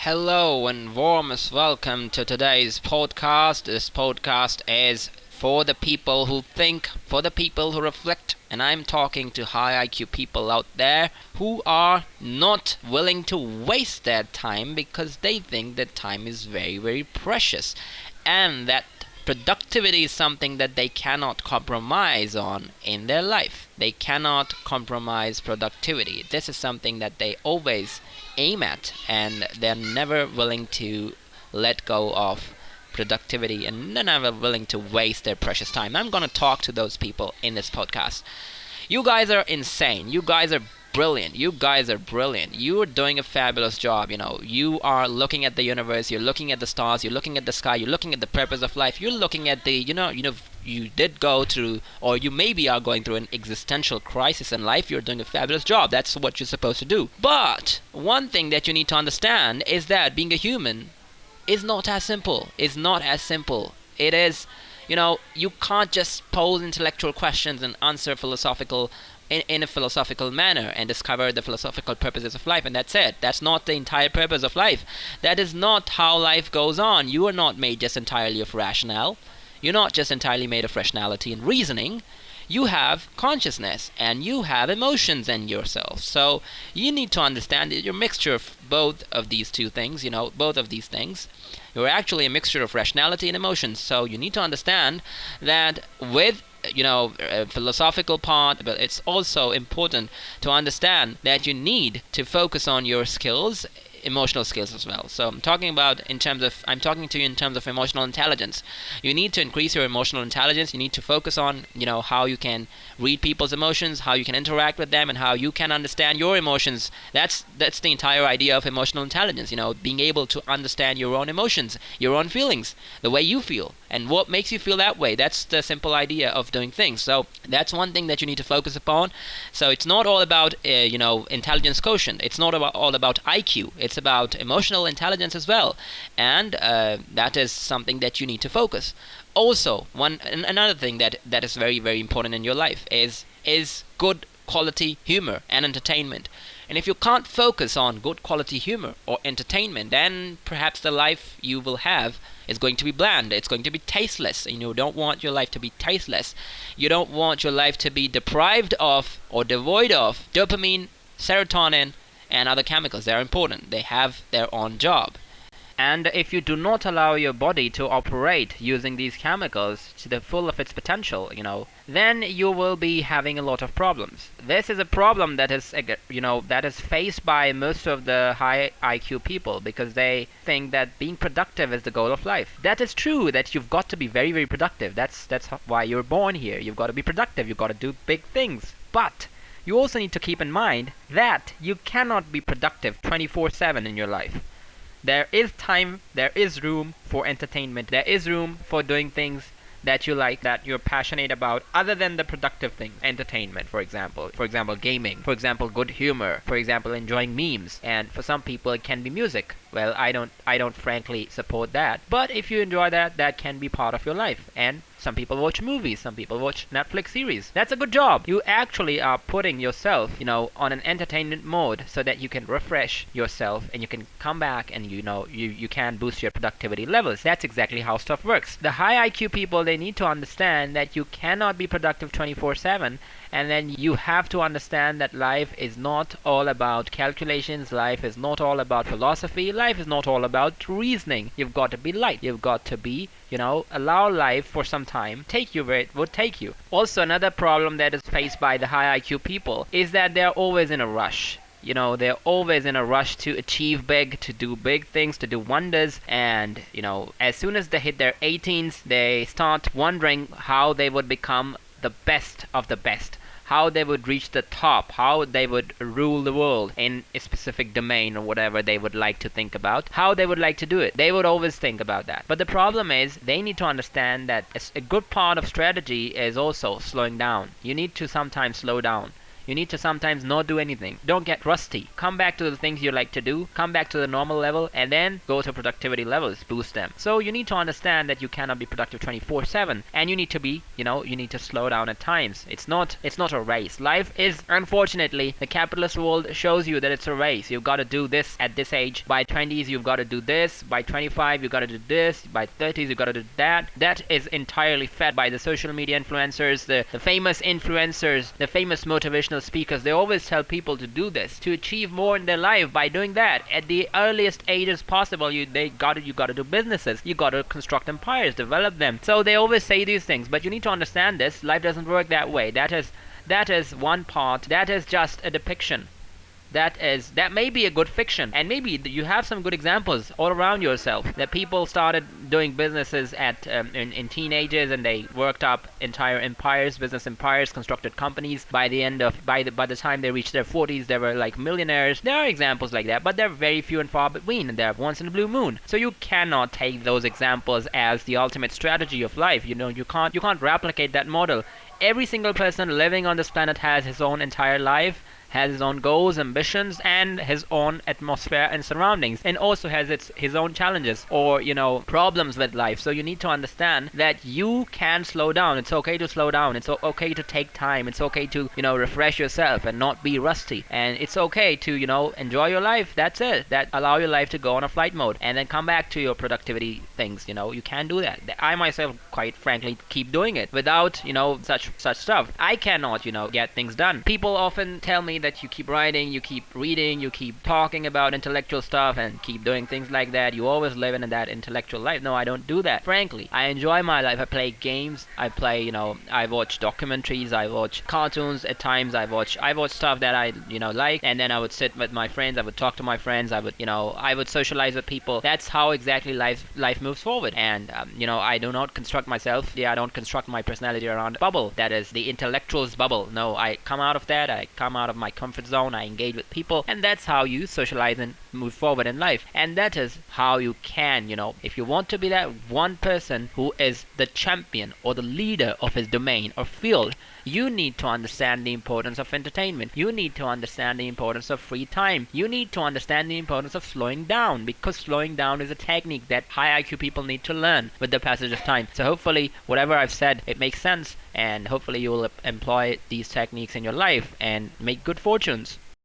Hello and warmest welcome to today's podcast. This podcast is for the people who think, for the people who reflect, and I'm talking to high IQ people out there who are not willing to waste their time because they think that time is very, very precious and that productivity is something that they cannot compromise on in their life. They cannot compromise productivity. This is something that they always aim at, and they're never willing to let go of productivity and they're never willing to waste their precious time. I'm going to talk to those people in this podcast. You guys are insane. You guys are brilliant. You guys are brilliant. You are doing a fabulous job. You are looking at the universe. You're looking at the stars. You're looking at the sky. You're looking at the purpose of life. You're looking at the, you did go through, or you maybe are going through an existential crisis in life. You're doing a fabulous job. That's what you're supposed to do. But one thing that you need to understand is that being a human is not as simple. It's not as simple. It is, you can't just pose intellectual questions and answer philosophical in a philosophical manner and discover the philosophical purposes of life, and that's it. That's not the entire purpose of life. That is not how life goes on. You are not made just entirely of rationale. You're not just entirely made of rationality and reasoning. You have consciousness and you have emotions in yourself. So you need to understand that you're a mixture of both of these two things, both of these things. You're actually a mixture of rationality and emotions. So you need to understand that with a philosophical part, but it's also important to understand that you need to focus on your skills, emotional skills as well. So I'm talking to you in terms of emotional intelligence. You need to increase your emotional intelligence. You need to focus on how you can read people's emotions, how you can interact with them, and how you can understand your emotions. That's the entire idea of emotional intelligence. Being able to understand your own emotions, your own feelings, the way you feel, and what makes you feel that way. That's the simple idea of doing things. So that's one thing that you need to focus upon. So it's not all about intelligence quotient. It's not all about IQ. It's about emotional intelligence as well, and that is something that you need to focus. Also, another thing that is very, very important in your life is good quality humor and entertainment. And if you can't focus on good quality humor or entertainment, then perhaps the life you will have is going to be bland. It's going to be tasteless. You don't want your life to be tasteless. You don't want your life to be deprived of or devoid of dopamine, serotonin, and other chemicals. They're important. They have their own job. And if you do not allow your body to operate using these chemicals to the full of its potential, then you will be having a lot of problems. This is a problem that is faced by most of the high IQ people, because they think that being productive is the goal of life. That is true, that you've got to be very, very productive. That's why you're born here. You've got to be productive. You've got to do big things. But you also need to keep in mind that you cannot be productive 24/7 in your life. There is time, there is room for entertainment, there is room for doing things that you like, that you're passionate about, other than the productive things. Entertainment, for example gaming, for example good humor, for example enjoying memes, and for some people it can be music. Well, I don't frankly support that, but if you enjoy that, that can be part of your life. And some people watch movies, some people watch Netflix series. That's a good job. You actually are putting yourself, on an entertainment mode so that you can refresh yourself and you can come back and you can boost your productivity levels. That's exactly how stuff works. The high IQ people, they need to understand that you cannot be productive 24/7, and then you have to understand that life is not all about calculations, life is not all about philosophy, life is not all about reasoning. You've got to be light. You've got to be, allow life for some time, take you where it would take you. Also, another problem that is faced by the high IQ people is that they're always in a rush. They're always in a rush to achieve big, to do big things, to do wonders. And, as soon as they hit their 18s, they start wondering how they would become the best of the best, how they would reach the top, how they would rule the world in a specific domain or whatever they would like to think about, how they would like to do it. They would always think about that. But the problem is they need to understand that a good part of strategy is also slowing down. You need to sometimes slow down. You need to sometimes not do anything. Don't get rusty. Come back to the things you like to do. Come back to the normal level and then go to productivity levels, boost them. So you need to understand that you cannot be productive 24/7, and you need to be, you need to slow down at times. It's not a race. Life is, unfortunately, the capitalist world shows you that it's a race. You've got to do this at this age. By 20s, you've got to do this. By 25, you've got to do this. By 30s, you've got to do that. That is entirely fed by the social media influencers, the famous influencers, the famous motivational speakers. They always tell people to do this, to achieve more in their life by doing that at the earliest ages possible. You got to do businesses. You got to construct empires, develop them. So they always say these things, but you need to understand this. Life doesn't work that way. That is one part. That is just a depiction. That may be a good fiction, and maybe you have some good examples all around yourself that people started doing businesses in teenagers, and they worked up entire empires, business empires, constructed companies. By the time they reached their 40s, they were like millionaires. There are examples like that, but they're very few and far between, and they're once in a blue moon. So you cannot take those examples as the ultimate strategy of life. You can't replicate that model. Every single person living on this planet has his own entire life, has his own goals, ambitions, and his own atmosphere and surroundings, and also has his own challenges or problems with life. So you need to understand that you can slow down. It's okay to slow down. It's okay to take time. It's okay to refresh yourself and not be rusty. And it's okay to enjoy your life. That's it. That allow your life to go on a flight mode and then come back to your productivity things. You can do that. I myself, quite frankly, keep doing it without such stuff. I cannot get things done. People often tell me that you keep writing, you keep reading, you keep talking about intellectual stuff and keep doing things like that. You always live in that intellectual life. No, I don't do that. Frankly, I enjoy my life. I play games. I play, I watch documentaries. I watch cartoons at times. I watch stuff that I, like, and then I would sit with my friends. I would talk to my friends. I would socialize with people. That's how exactly life moves forward. And, I do not construct myself. I don't construct my personality around a bubble. That is the intellectual's bubble. No, I come out of that. I come out of my comfort zone. I engage with people, and that's how you socialize and move forward in life. And that is how you can, if you want to be that one person who is the champion or the leader of his domain or field, you need to understand the importance of entertainment. You need to understand the importance of free time. You need to understand the importance of slowing down, because slowing down is a technique that high IQ people need to learn with the passage of time. So hopefully whatever I've said, it makes sense, and hopefully you will employ these techniques in your life and make good fortunes.